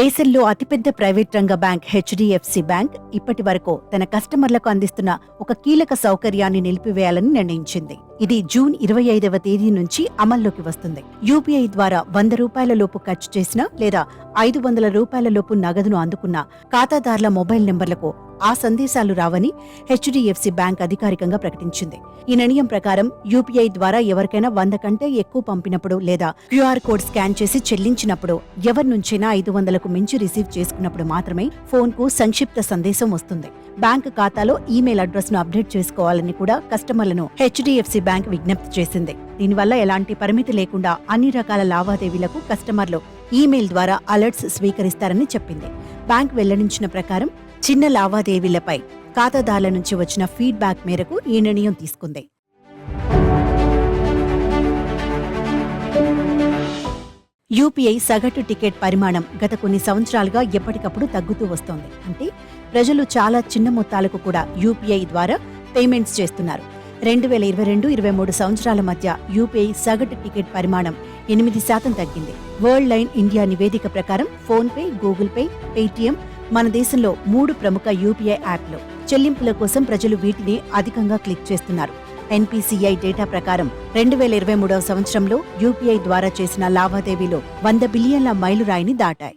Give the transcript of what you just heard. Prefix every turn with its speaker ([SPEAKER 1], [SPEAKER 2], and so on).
[SPEAKER 1] దేశంలో అతిపెద్ద ప్రైవేట్ రంగ బ్యాంక్ హెచ్డిఎఫ్సి బ్యాంక్ ఇప్పటి వరకు తన కస్టమర్లకు అందిస్తున్న ఒక కీలక సౌకర్యాన్ని నిలిపివేయాలని నిర్ణయించింది. ఇది జూన్ 25వ తేదీ నుంచి అమల్లోకి వస్తుంది. యూపీఐ ద్వారా 100 రూపాయల లోపు ఖర్చు చేసిన లేదా 500 రూపాయల లోపు నగదును అందుకున్న ఖాతాదారుల మొబైల్ నెంబర్లకు ఆ సందేశాలు రావని హెచ్డిఎఫ్సి బ్యాంక్ అధికారికంగా ప్రకటించింది. ఈ నిర్ణయం ప్రకారం యూపీఐ ద్వారా ఎవరికైనా 100 కంటే ఎక్కువ పంపినప్పుడు లేదా క్యూఆర్ కోడ్ స్కాన్ చేసి చెల్లించినప్పుడు ఎవరి నుంచైనా 500కు మించి రిసీవ్ చేసుకున్నప్పుడు మాత్రమే ఫోన్ కు సంక్షిప్త సందేశం వస్తుంది. బ్యాంక్ ఖాతాలో ఈమెయిల్ అడ్రస్ ను అప్డేట్ చేసుకోవాలని కూడా కస్టమర్లను హెచ్డిఎఫ్సి బ్యాంక్ విజ్ఞప్తి చేసింది. దీనివల్ల ఎలాంటి పరిమితి లేకుండా అన్ని రకాల లావాదేవీలకు కస్టమర్లు ఈమెయిల్ ద్వారా అలర్ట్స్ స్వీకరిస్తారని చెప్పింది. బ్యాంక్ వెల్లడించిన ప్రకారం చిన్న లావాదేవీలపై ఖాతాదారుల నుంచి వచ్చిన ఫీడ్బ్యాక్ మేరకు ఈ నిర్ణయం తీసుకుంది. యూపీఐ సగటు టికెట్ పరిమాణం గత కొన్ని సంవత్సరాలుగా ఎప్పటికప్పుడు తగ్గుతూ వస్తోంది. అంటే ప్రజలు చాలా చిన్న మొత్తాలకు కూడా యూపీఐ ద్వారా పేమెంట్స్ చేస్తున్నారు. 2022-23 సంవత్సరాల మధ్య యూపీఐ సగటు టికెట్ పరిమాణం 8% తగ్గింది. వరల్డ్ లైన్ ఇండియా నివేదిక ప్రకారం ఫోన్పే, గూగుల్ పే, పేటీఎం మన దేశంలో 3 ప్రముఖ యూపీఐ యాప్లు. చెల్లింపుల కోసం ప్రజలు వీటిని అధికంగా క్లిక్ చేస్తున్నారు. ఎన్పీసీఐ డేటా ప్రకారం 2023వ సంవత్సరంలో యూపీఐ ద్వారా చేసిన లావాదేవీలు 100 బిలియన్ల మైలురాయిని దాటాయి.